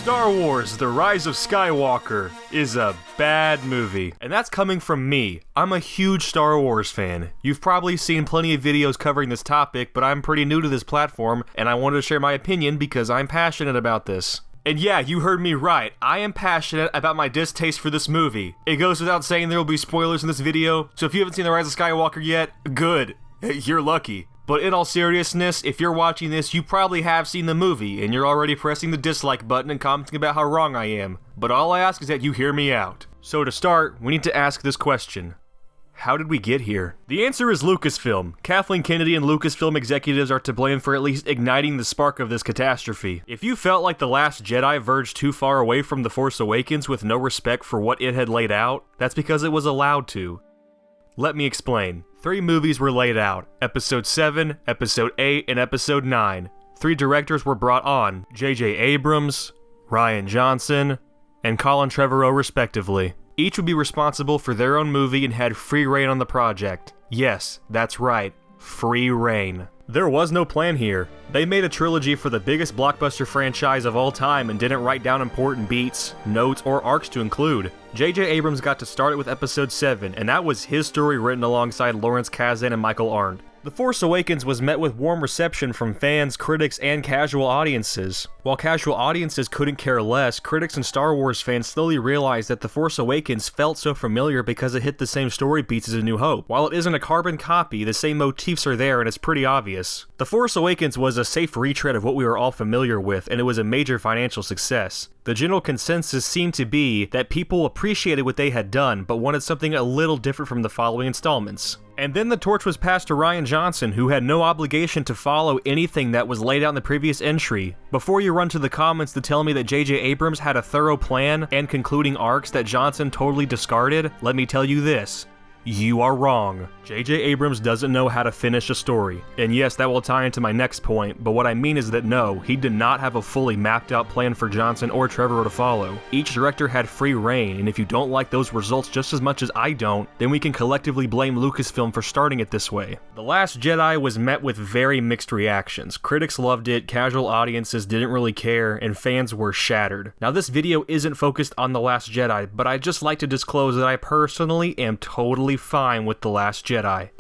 Star Wars: The Rise of Skywalker is a bad movie. And that's coming from me. I'm a huge Star Wars fan. You've probably seen plenty of videos covering this topic, but I'm pretty new to this platform, and I wanted to share my opinion because I'm passionate about this. And yeah, you heard me right. I am passionate about my distaste for this movie. It goes without saying there will be spoilers in this video, so if you haven't seen The Rise of Skywalker yet, good. You're lucky. But in all seriousness, if you're watching this, you probably have seen the movie, and you're already pressing the dislike button and commenting about how wrong I am. But all I ask is that you hear me out. So to start, we need to ask this question. How did we get here? The answer is Lucasfilm. Kathleen Kennedy and Lucasfilm executives are to blame for at least igniting the spark of this catastrophe. If you felt like The Last Jedi verged too far away from The Force Awakens with no respect for what it had laid out, that's because it was allowed to. Let me explain. 3 movies were laid out, Episode 7, Episode 8, and Episode 9. 3 directors were brought on, J.J. Abrams, Rian Johnson, and Colin Trevorrow respectively. Each would be responsible for their own movie and had free reign on the project. Yes, that's right, free reign. There was no plan here. They made a trilogy for the biggest blockbuster franchise of all time and didn't write down important beats, notes, or arcs to include. J.J. Abrams got to start it with Episode 7, and that was his story written alongside Lawrence Kasdan and Michael Arndt. The Force Awakens was met with warm reception from fans, critics, and casual audiences. While casual audiences couldn't care less, critics and Star Wars fans slowly realized that The Force Awakens felt so familiar because it hit the same story beats as A New Hope. While it isn't a carbon copy, the same motifs are there and it's pretty obvious. The Force Awakens was a safe retread of what we were all familiar with, and it was a major financial success. The general consensus seemed to be that people appreciated what they had done, but wanted something a little different from the following installments. And then the torch was passed to Rian Johnson, who had no obligation to follow anything that was laid out in the previous entry. Before you run to the comments to tell me that J.J. Abrams had a thorough plan and concluding arcs that Johnson totally discarded, let me tell you this. You are wrong. J.J. Abrams doesn't know how to finish a story. And yes, that will tie into my next point, but what I mean is that no, he did not have a fully mapped out plan for Johnson or Trevorrow to follow. Each director had free reign, and if you don't like those results just as much as I don't, then we can collectively blame Lucasfilm for starting it this way. The Last Jedi was met with very mixed reactions. Critics loved it, casual audiences didn't really care, and fans were shattered. Now this video isn't focused on The Last Jedi, but I'd just like to disclose that I personally am totally fine with The Last Jedi.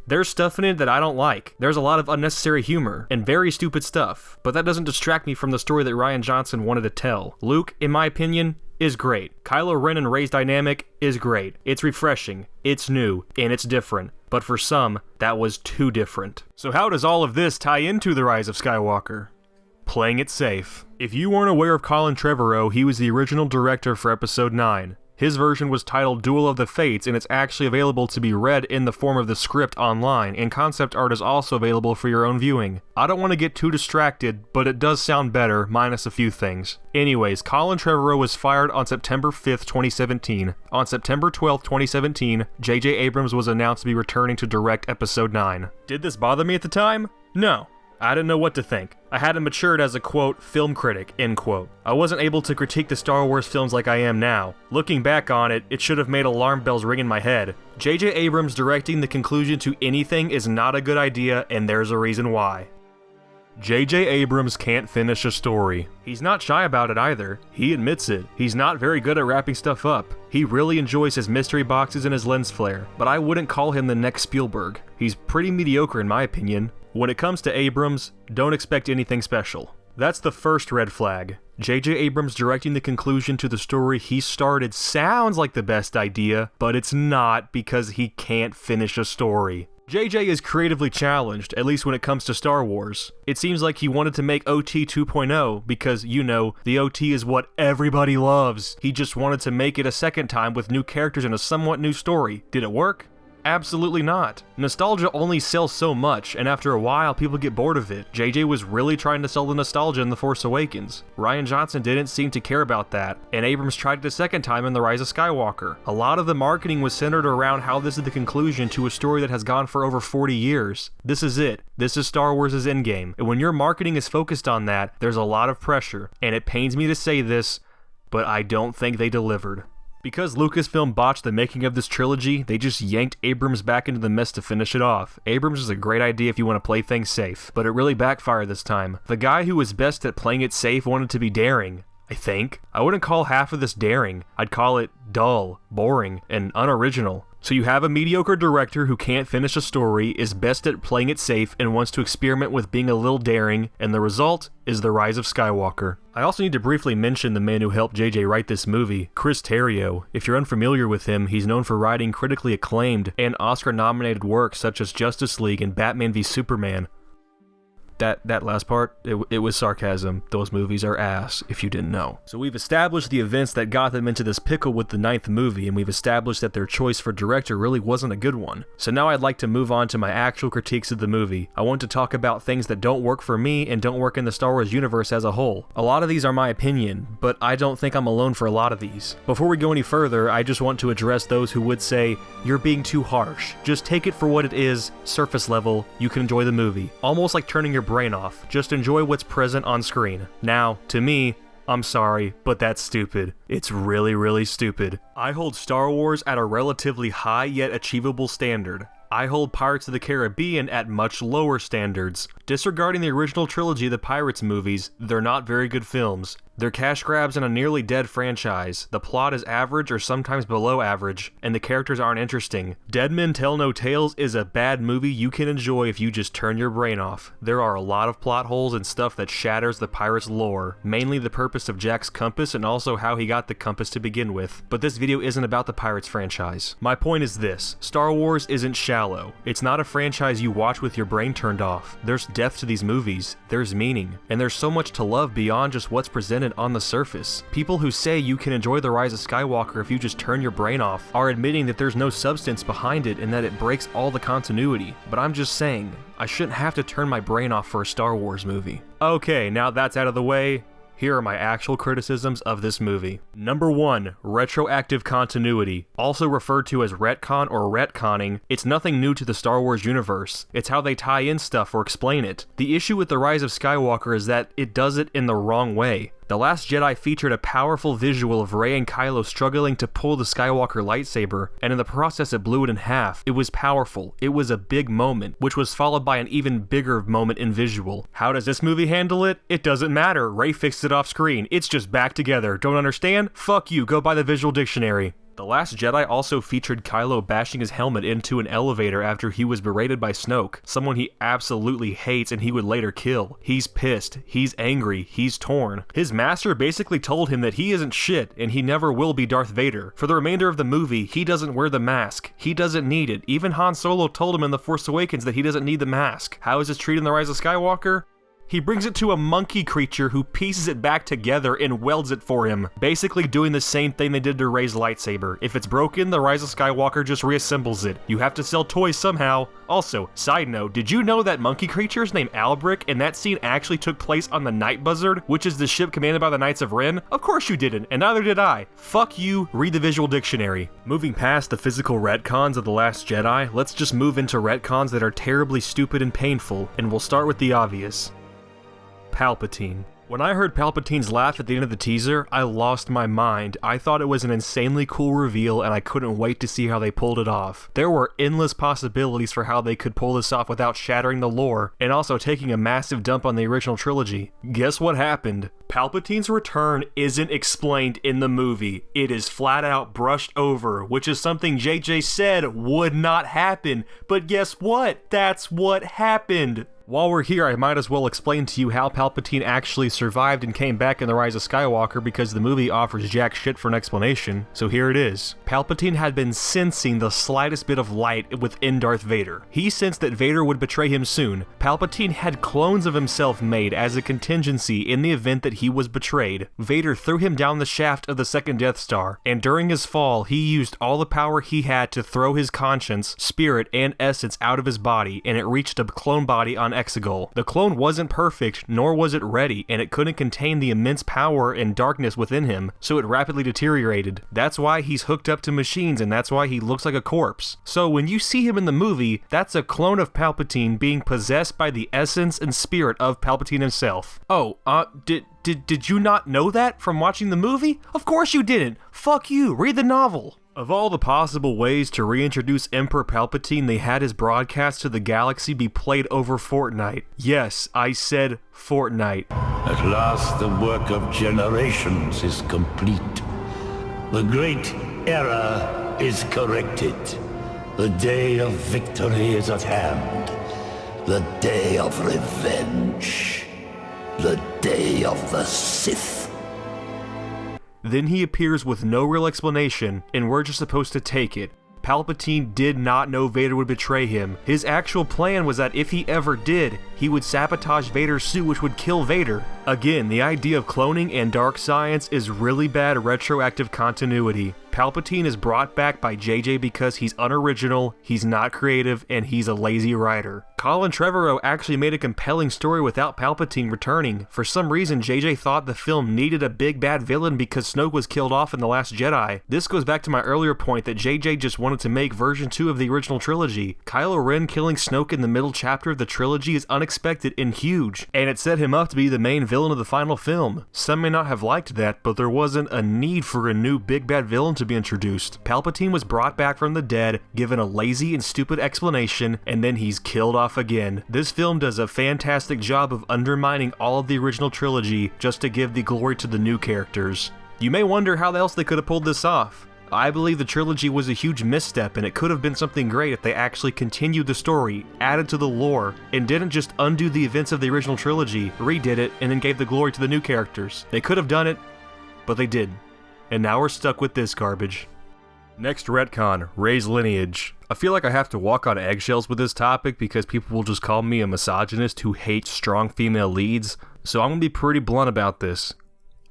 There's stuff in it that I don't like. There's a lot of unnecessary humor and very stupid stuff, but that doesn't distract me from the story that Rian Johnson wanted to tell. Luke, in my opinion, is great. Kylo Ren and Rey's dynamic is great. It's refreshing, it's new, and it's different. But for some, that was too different. So how does all of this tie into The Rise of Skywalker? Playing it safe. If you weren't aware of Colin Trevorrow, he was the original director for Episode 9. His version was titled Duel of the Fates, and it's actually available to be read in the form of the script online, and concept art is also available for your own viewing. I don't want to get too distracted, but it does sound better, minus a few things. Anyways, Colin Trevorrow was fired on September 5th, 2017. On September 12th, 2017, J.J. Abrams was announced to be returning to direct Episode 9. Did this bother me at the time? No. I didn't know what to think. I hadn't matured as a, quote, film critic, end quote. I wasn't able to critique the Star Wars films like I am now. Looking back on it, it should have made alarm bells ring in my head. J.J. Abrams directing the conclusion to anything is not a good idea, and there's a reason why. J.J. Abrams can't finish a story. He's not shy about it either. He admits it. He's not very good at wrapping stuff up. He really enjoys his mystery boxes and his lens flare, but I wouldn't call him the next Spielberg. He's pretty mediocre in my opinion. When it comes to Abrams, don't expect anything special. That's the first red flag. J.J. Abrams directing the conclusion to the story he started sounds like the best idea, but it's not because he can't finish a story. J.J. is creatively challenged, at least when it comes to Star Wars. It seems like he wanted to make OT 2.0 because, you know, the OT is what everybody loves. He just wanted to make it a second time with new characters and a somewhat new story. Did it work? Absolutely not. Nostalgia only sells so much, and after a while, people get bored of it. JJ was really trying to sell the nostalgia in The Force Awakens. Rian Johnson didn't seem to care about that, and Abrams tried it a second time in The Rise of Skywalker. A lot of the marketing was centered around how this is the conclusion to a story that has gone for over 40 years. This is it. This is Star Wars' endgame. And when your marketing is focused on that, there's a lot of pressure. And it pains me to say this, but I don't think they delivered. Because Lucasfilm botched the making of this trilogy, they just yanked Abrams back into the mess to finish it off. Abrams is a great idea if you want to play things safe, but it really backfired this time. The guy who was best at playing it safe wanted to be daring. I think. I wouldn't call half of this daring. I'd call it dull, boring, and unoriginal. So you have a mediocre director who can't finish a story, is best at playing it safe, and wants to experiment with being a little daring, and the result is The Rise of Skywalker. I also need to briefly mention the man who helped JJ write this movie, Chris Terrio. If you're unfamiliar with him, he's known for writing critically acclaimed and Oscar-nominated works such as Justice League and Batman v Superman. That last part, it was sarcasm. Those movies are ass, if you didn't know. So we've established the events that got them into this pickle with the 9th movie, and we've established that their choice for director really wasn't a good one. So now I'd like to move on to my actual critiques of the movie. I want to talk about things that don't work for me and don't work in the Star Wars universe as a whole. A lot of these are my opinion, but I don't think I'm alone for a lot of these. Before we go any further, I just want to address those who would say, you're being too harsh. Just take it for what it is, surface level, you can enjoy the movie. Almost like turning your brain off. Just enjoy what's present on screen. Now, to me, I'm sorry, but that's stupid. It's really, really stupid. I hold Star Wars at a relatively high yet achievable standard. I hold Pirates of the Caribbean at much lower standards. Disregarding the original trilogy of the Pirates movies, they're not very good films. They're cash grabs in a nearly dead franchise. The plot is average or sometimes below average, and the characters aren't interesting. Dead Men Tell No Tales is a bad movie you can enjoy if you just turn your brain off. There are a lot of plot holes and stuff that shatters the Pirates lore, mainly the purpose of Jack's compass and also how he got the compass to begin with. But this video isn't about the Pirates franchise. My point is this: Star Wars isn't shallow. It's not a franchise you watch with your brain turned off. There's depth to these movies, there's meaning, and there's so much to love beyond just what's presented on the surface. People who say you can enjoy The Rise of Skywalker if you just turn your brain off are admitting that there's no substance behind it and that it breaks all the continuity. But I'm just saying, I shouldn't have to turn my brain off for a Star Wars movie. Okay, now that's out of the way, here are my actual criticisms of this movie. Number 1, retroactive continuity. Also referred to as retcon or retconning, it's nothing new to the Star Wars universe. It's how they tie in stuff or explain it. The issue with The Rise of Skywalker is that it does it in the wrong way. The Last Jedi featured a powerful visual of Rey and Kylo struggling to pull the Skywalker lightsaber, and in the process it blew it in half. It was powerful. It was a big moment, which was followed by an even bigger moment in visual. How does this movie handle it? It doesn't matter. Rey fixed it off screen. It's just back together. Don't understand? Fuck you. Go buy the visual dictionary. The Last Jedi also featured Kylo bashing his helmet into an elevator after he was berated by Snoke, someone he absolutely hates and he would later kill. He's pissed, he's angry, he's torn. His master basically told him that he isn't shit and he never will be Darth Vader. For the remainder of the movie, he doesn't wear the mask. He doesn't need it. Even Han Solo told him in The Force Awakens that he doesn't need the mask. How is this treated in The Rise of Skywalker? He brings it to a monkey creature who pieces it back together and welds it for him, basically doing the same thing they did to Rey's lightsaber. If it's broken, The Rise of Skywalker just reassembles it. You have to sell toys somehow. Also, side note, did you know that monkey creature is named Albric and that scene actually took place on the Night Buzzard, which is the ship commanded by the Knights of Ren? Of course you didn't, and neither did I. Fuck you, read the visual dictionary. Moving past the physical retcons of The Last Jedi, let's just move into retcons that are terribly stupid and painful, and we'll start with the obvious. Palpatine. When I heard Palpatine's laugh at the end of the teaser, I lost my mind. I thought it was an insanely cool reveal and I couldn't wait to see how they pulled it off. There were endless possibilities for how they could pull this off without shattering the lore, and also taking a massive dump on the original trilogy. Guess what happened? Palpatine's return isn't explained in the movie. It is flat out brushed over, which is something JJ said would not happen. But guess what? That's what happened. While we're here, I might as well explain to you how Palpatine actually survived and came back in The Rise of Skywalker, because the movie offers jack shit for an explanation, so here it is. Palpatine had been sensing the slightest bit of light within Darth Vader. He sensed that Vader would betray him soon. Palpatine had clones of himself made as a contingency in the event that he was betrayed. Vader threw him down the shaft of the second Death Star, and during his fall, he used all the power he had to throw his conscience, spirit, and essence out of his body, and it reached a clone body on Exegol. The clone wasn't perfect, nor was it ready, and it couldn't contain the immense power and darkness within him, so it rapidly deteriorated. That's why he's hooked up to machines, and that's why he looks like a corpse. So when you see him in the movie, that's a clone of Palpatine being possessed by the essence and spirit of Palpatine himself. Oh, did you not know that from watching the movie? Of course you didn't. Fuck you, read the novel. Of all the possible ways to reintroduce Emperor Palpatine, they had his broadcast to the galaxy be played over Fortnite. Yes, I said Fortnite. At last the work of generations is complete. The great error is corrected. The day of victory is at hand. The day of revenge. The day of the Sith. Then he appears with no real explanation, and we're just supposed to take it. Palpatine did not know Vader would betray him. His actual plan was that if he ever did, he would sabotage Vader's suit, which would kill Vader. Again, the idea of cloning and dark science is really bad retroactive continuity. Palpatine is brought back by JJ because he's unoriginal, he's not creative, and he's a lazy writer. Colin Trevorrow actually made a compelling story without Palpatine returning. For some reason, JJ thought the film needed a big bad villain because Snoke was killed off in The Last Jedi. This goes back to my earlier point that JJ just wanted to make version 2 of the original trilogy. Kylo Ren killing Snoke in the middle chapter of the trilogy is unexpected and huge, and it set him up to be the main villain of the final film. Some may not have liked that, but there wasn't a need for a new big bad villain to be introduced. Palpatine was brought back from the dead, given a lazy and stupid explanation, and then he's killed off again. This film does a fantastic job of undermining all of the original trilogy just to give the glory to the new characters. You may wonder how else they could have pulled this off. I believe the trilogy was a huge misstep, and it could have been something great if they actually continued the story, added to the lore, and didn't just undo the events of the original trilogy, redid it, and then gave the glory to the new characters. They could have done it, but they didn't. And now we're stuck with this garbage. Next retcon, Reys Lineage. I feel like I have to walk on eggshells with this topic because people will just call me a misogynist who hates strong female leads, so I'm gonna be pretty blunt about this.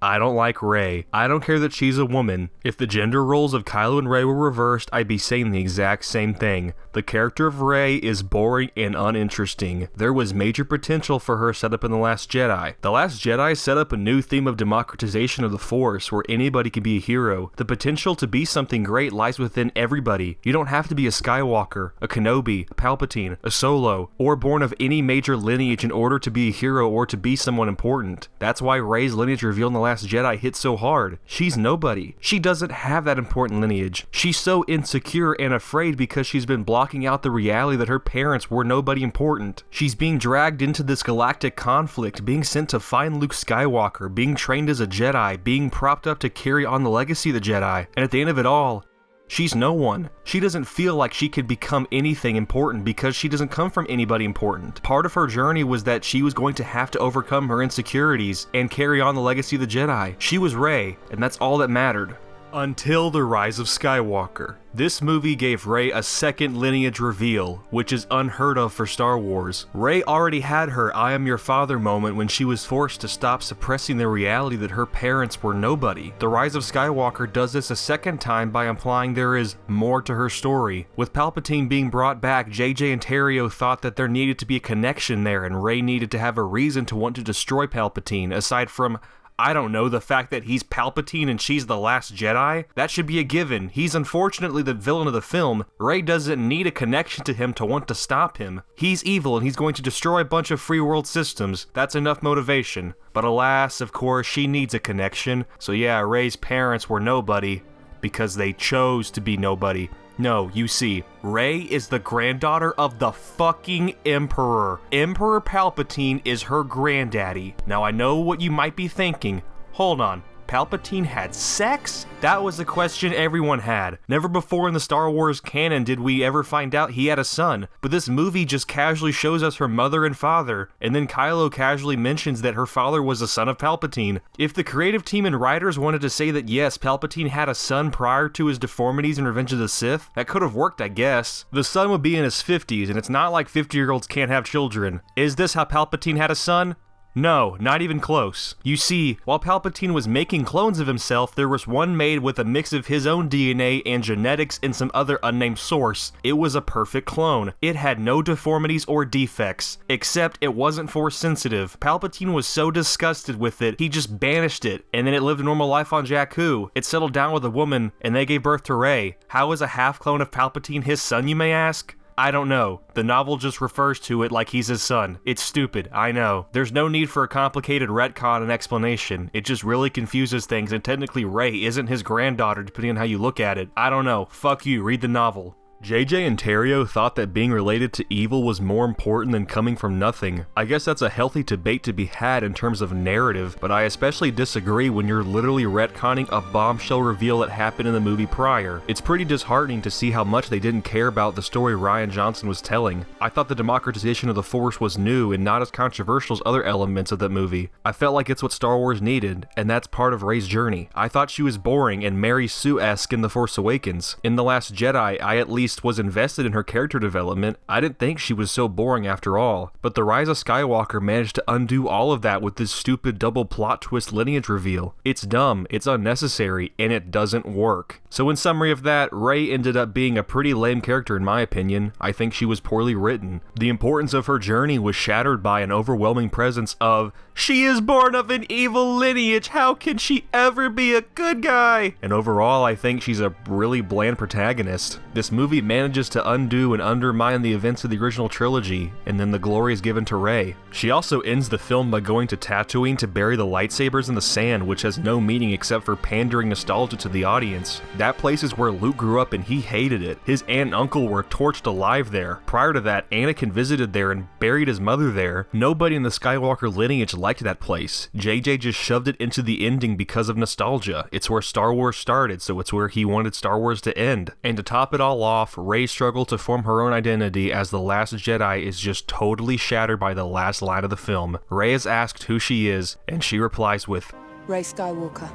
I don't like Rey. I don't care that she's a woman. If the gender roles of Kylo and Rey were reversed, I'd be saying the exact same thing. The character of Rey is boring and uninteresting. There was major potential for her set up in The Last Jedi. The Last Jedi set up a new theme of democratization of the Force where anybody can be a hero. The potential to be something great lies within everybody. You don't have to be a Skywalker, a Kenobi, a Palpatine, a Solo, or born of any major lineage in order to be a hero or to be someone important. That's why Rey's lineage revealed in The Last Jedi hit so hard. She's nobody. She doesn't have that important lineage. She's so insecure and afraid because she's been blocking out the reality that her parents were nobody important. She's being dragged into this galactic conflict, being sent to find Luke Skywalker, being trained as a Jedi, being propped up to carry on the legacy of the Jedi, and at the end of it all, she's no one. She doesn't feel like she could become anything important because she doesn't come from anybody important. Part of her journey was that she was going to have to overcome her insecurities and carry on the legacy of the Jedi. She was Rey, and that's all that mattered. Until the Rise of Skywalker. This movie gave Rey a second lineage reveal, which is unheard of for Star Wars. Rey already had her I am your father moment when she was forced to stop suppressing the reality that her parents were nobody. The Rise of Skywalker does this a second time by implying there is more to her story. With Palpatine being brought back, JJ and Terrio thought that there needed to be a connection there and Rey needed to have a reason to want to destroy Palpatine, aside from, I don't know, the fact that he's Palpatine and she's the Last Jedi? That should be a given. He's unfortunately the villain of the film. Rey doesn't need a connection to him to want to stop him. He's evil and he's going to destroy a bunch of free world systems. That's enough motivation. But alas, of course, she needs a connection. So yeah, Rey's parents were nobody because they chose to be nobody. No, you see, Rey is the granddaughter of the fucking Emperor. Emperor Palpatine is her granddaddy. Now I know what you might be thinking. Hold on. Palpatine had sex? That was the question everyone had. Never before in the Star Wars canon did we ever find out he had a son, but this movie just casually shows us her mother and father, and then Kylo casually mentions that her father was a son of Palpatine. If the creative team and writers wanted to say that yes, Palpatine had a son prior to his deformities in Revenge of the Sith, that could have worked, I guess. The son would be in his 50s, and it's not like 50-year-olds can't have children. Is this how Palpatine had a son? No, not even close. You see, while Palpatine was making clones of himself, there was one made with a mix of his own DNA and genetics and some other unnamed source. It was a perfect clone. It had no deformities or defects, except it wasn't Force sensitive. Palpatine was so disgusted with it, he just banished it, and then it lived a normal life on Jakku. It settled down with a woman, and they gave birth to Rey. How is a half-clone of Palpatine his son, you may ask? I don't know. The novel just refers to it like he's his son. It's stupid, I know. There's no need for a complicated retcon and explanation. It just really confuses things, and technically Rey isn't his granddaughter depending on how you look at it. I don't know. Fuck you, read the novel. JJ and Terrio thought that being related to evil was more important than coming from nothing. I guess that's a healthy debate to be had in terms of narrative, but I especially disagree when you're literally retconning a bombshell reveal that happened in the movie prior. It's pretty disheartening to see how much they didn't care about the story Rian Johnson was telling. I thought the democratization of the Force was new and not as controversial as other elements of that movie. I felt like it's what Star Wars needed, and that's part of Rey's journey. I thought she was boring and Mary Sue-esque in The Force Awakens. In The Last Jedi, I at least was invested in her character development. I didn't think she was so boring after all, but the Rise of Skywalker managed to undo all of that with this stupid double plot twist lineage reveal. It's dumb, it's unnecessary, and it doesn't work. So in summary of that, Rey ended up being a pretty lame character in my opinion. I think she was poorly written. The importance of her journey was shattered by an overwhelming presence of, "She is born of an evil lineage, how can she ever be a good guy?" And overall, I think she's a really bland protagonist. This movie manages to undo and undermine the events of the original trilogy, and then the glory is given to Rey. She also ends the film by going to Tatooine to bury the lightsabers in the sand, which has no meaning except for pandering nostalgia to the audience. That place is where Luke grew up and he hated it. His aunt and uncle were torched alive there. Prior to that, Anakin visited there and buried his mother there. Nobody in the Skywalker lineage liked that place. JJ just shoved it into the ending because of nostalgia. It's where Star Wars started, so it's where he wanted Star Wars to end. And to top it all off, Rey's struggle to form her own identity as the Last Jedi is just totally shattered by the last line of the film. Rey is asked who she is, and she replies with, Reys Skywalker.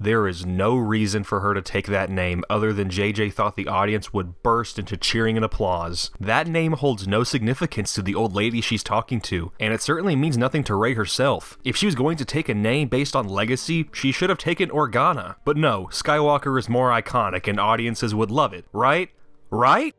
There is no reason for her to take that name other than JJ thought the audience would burst into cheering and applause. That name holds no significance to the old lady she's talking to, and it certainly means nothing to Rey herself. If she was going to take a name based on legacy, she should have taken Organa. But no, Skywalker is more iconic and audiences would love it, right? Right?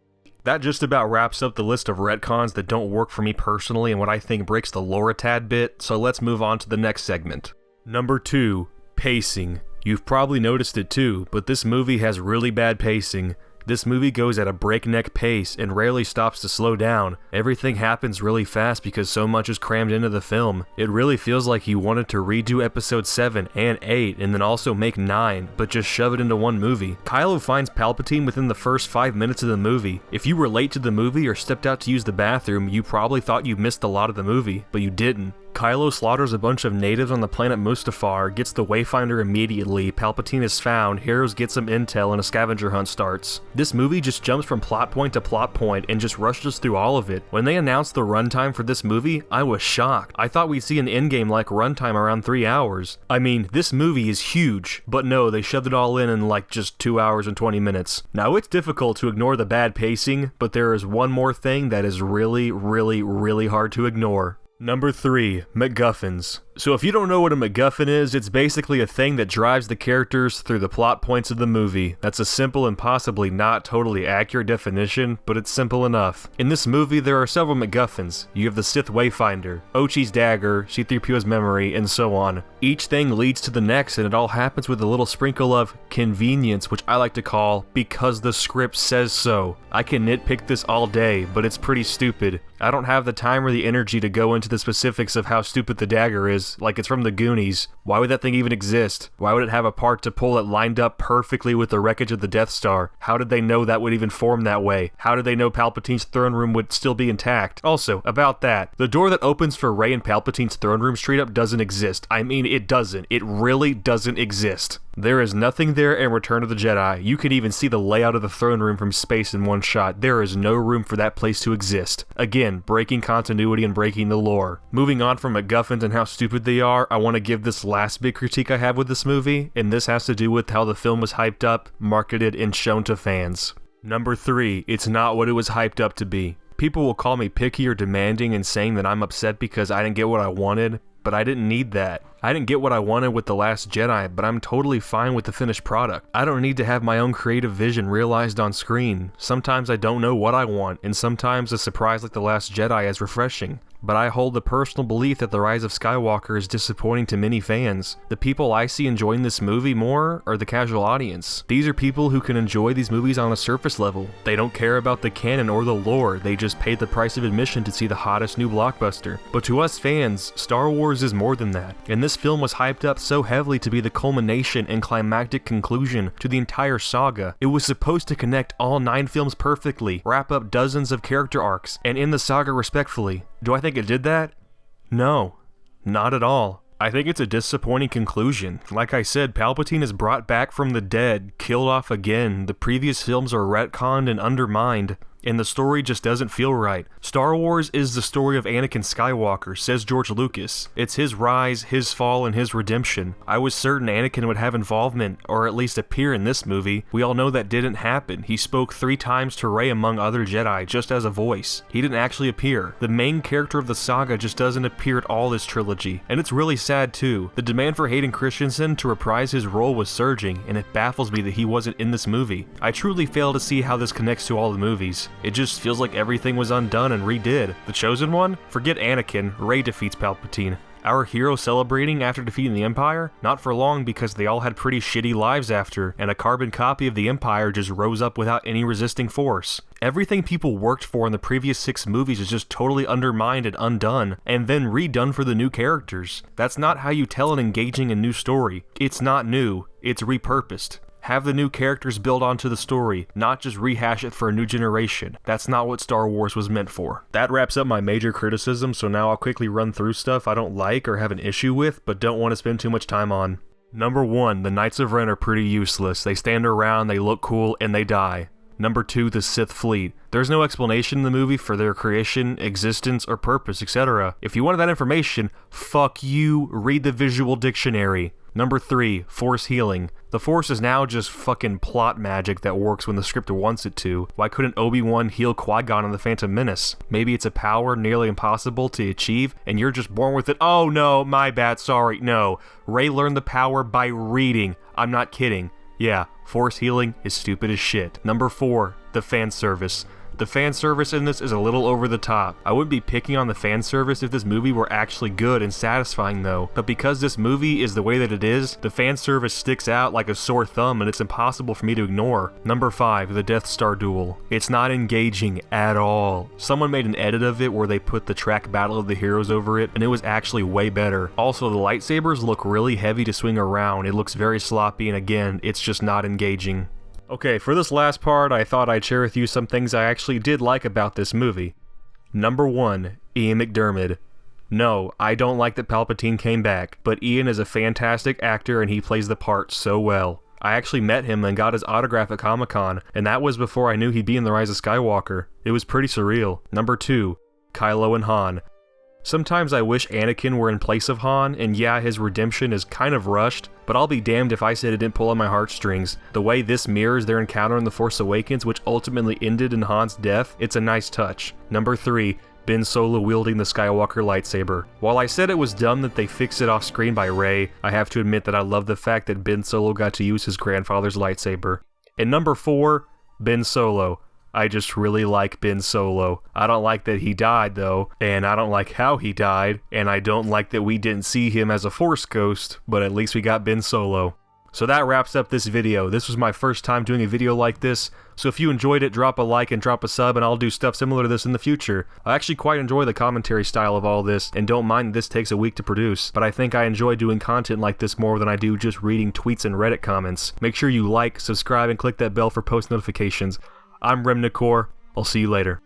That just about wraps up the list of retcons that don't work for me personally and what I think breaks the lore a tad bit, so let's move on to the next segment. Number 2, pacing. You've probably noticed it too, but this movie has really bad pacing. This movie goes at a breakneck pace and rarely stops to slow down. Everything happens really fast because so much is crammed into the film. It really feels like he wanted to redo episode 7 and 8 and then also make 9, but just shove it into one movie. Kylo finds Palpatine within the first 5 minutes of the movie. If you were late to the movie or stepped out to use the bathroom, you probably thought you missed a lot of the movie, but you didn't. Kylo slaughters a bunch of natives on the planet Mustafar, gets the Wayfinder immediately, Palpatine is found, Heroes get some intel, and a scavenger hunt starts. This movie just jumps from plot point to plot point and just rushes through all of it. When they announced the runtime for this movie, I was shocked. I thought we'd see an endgame-like runtime around 3 hours. I mean, this movie is huge, but no, they shoved it all in like just 2 hours and 20 minutes. Now, it's difficult to ignore the bad pacing, but there is one more thing that is really, really, really hard to ignore. Number 3, MacGuffins. So if you don't know what a MacGuffin is, it's basically a thing that drives the characters through the plot points of the movie. That's a simple and possibly not totally accurate definition, but it's simple enough. In this movie, there are several MacGuffins. You have the Sith Wayfinder, Ochi's dagger, C-3PO's memory, and so on. Each thing leads to the next, and it all happens with a little sprinkle of convenience, which I like to call because the script says so. I can nitpick this all day, but it's pretty stupid. I don't have the time or the energy to go into the specifics of how stupid the dagger is, like it's from the Goonies. Why would that thing even exist? Why would it have a part to pull that lined up perfectly with the wreckage of the Death Star? How did they know that would even form that way? How did they know Palpatine's throne room would still be intact? Also, about that, the door that opens for Rey and Palpatine's throne room straight up doesn't exist. I mean, it doesn't. It really doesn't exist. There is nothing there in Return of the Jedi. You can even see the layout of the throne room from space in one shot. There is no room for that place to exist. Again, breaking continuity and breaking the lore. Moving on from MacGuffins and how stupid they are, I want to give this last big critique I have with this movie, and this has to do with how the film was hyped up, marketed, and shown to fans. Number 3, it's not what it was hyped up to be. People will call me picky or demanding and saying that I'm upset because I didn't get what I wanted, but I didn't need that. I didn't get what I wanted with The Last Jedi, but I'm totally fine with the finished product. I don't need to have my own creative vision realized on screen. Sometimes I don't know what I want, and sometimes a surprise like The Last Jedi is refreshing. But I hold the personal belief that The Rise of Skywalker is disappointing to many fans. The people I see enjoying this movie more are the casual audience. These are people who can enjoy these movies on a surface level. They don't care about the canon or the lore, they just paid the price of admission to see the hottest new blockbuster. But to us fans, Star Wars is more than that, and this film was hyped up so heavily to be the culmination and climactic conclusion to the entire saga. It was supposed to connect all 9 films perfectly, wrap up dozens of character arcs, and end the saga respectfully. Do I think it did that? No, not at all. I think it's a disappointing conclusion. Like I said, Palpatine is brought back from the dead, killed off again, the previous films are retconned and undermined, and the story just doesn't feel right. Star Wars is the story of Anakin Skywalker, says George Lucas. It's his rise, his fall, and his redemption. I was certain Anakin would have involvement, or at least appear in this movie. We all know that didn't happen. He spoke 3 times to Rey among other Jedi, just as a voice. He didn't actually appear. The main character of the saga just doesn't appear at all this trilogy, and it's really sad too. The demand for Hayden Christensen to reprise his role was surging, and it baffles me that he wasn't in this movie. I truly fail to see how this connects to all the movies. It just feels like everything was undone and redid. The Chosen One? Forget Anakin, Rey defeats Palpatine. Our hero celebrating after defeating the Empire? Not for long, because they all had pretty shitty lives after, and a carbon copy of the Empire just rose up without any resisting force. Everything people worked for in the previous 6 movies is just totally undermined and undone, and then redone for the new characters. That's not how you tell an engaging and new story. It's not new, it's repurposed. Have the new characters build onto the story, not just rehash it for a new generation. That's not what Star Wars was meant for. That wraps up my major criticism, so now I'll quickly run through stuff I don't like or have an issue with, but don't want to spend too much time on. Number 1, the Knights of Ren are pretty useless. They stand around, they look cool, and they die. Number 2, the Sith fleet. There's no explanation in the movie for their creation, existence, or purpose, etc. If you wanted that information, fuck you, read the visual dictionary. Number 3, Force healing. The Force is now just fucking plot magic that works when the script wants it to. Why couldn't Obi-Wan heal Qui-Gon in The Phantom Menace? Maybe it's a power nearly impossible to achieve, and you're just born with it. Oh no, my bad, sorry, no. Rey learned the power by reading. I'm not kidding. Yeah, Force healing is stupid as shit. Number 4, the fan service. The fan service in this is a little over the top. I wouldn't be picking on the fan service if this movie were actually good and satisfying though, but because this movie is the way that it is, the fan service sticks out like a sore thumb and it's impossible for me to ignore. Number 5, the Death Star duel. It's not engaging at all. Someone made an edit of it where they put the track Battle of the Heroes over it, and it was actually way better. Also, the lightsabers look really heavy to swing around. It looks very sloppy, and again, it's just not engaging. Okay, for this last part, I thought I'd share with you some things I actually did like about this movie. Number 1, Ian McDiarmid. No, I don't like that Palpatine came back, but Ian is a fantastic actor and he plays the part so well. I actually met him and got his autograph at Comic-Con, and that was before I knew he'd be in The Rise of Skywalker. It was pretty surreal. Number 2, Kylo and Han. Sometimes I wish Anakin were in place of Han, and yeah, his redemption is kind of rushed, but I'll be damned if I said it didn't pull on my heartstrings. The way this mirrors their encounter in The Force Awakens, which ultimately ended in Han's death, it's a nice touch. Number 3, Ben Solo wielding the Skywalker lightsaber. While I said it was dumb that they fixed it off screen by Rey, I have to admit that I love the fact that Ben Solo got to use his grandfather's lightsaber. And number 4, Ben Solo. I just really like Ben Solo. I don't like that he died though, and I don't like how he died, and I don't like that we didn't see him as a Force ghost, but at least we got Ben Solo. So that wraps up this video. This was my first time doing a video like this, so if you enjoyed it, drop a like and drop a sub, and I'll do stuff similar to this in the future. I actually quite enjoy the commentary style of all this, and don't mind this takes a week to produce, but I think I enjoy doing content like this more than I do just reading tweets and Reddit comments. Make sure you like, subscribe, and click that bell for post notifications. I'm Remnicor. I'll see you later.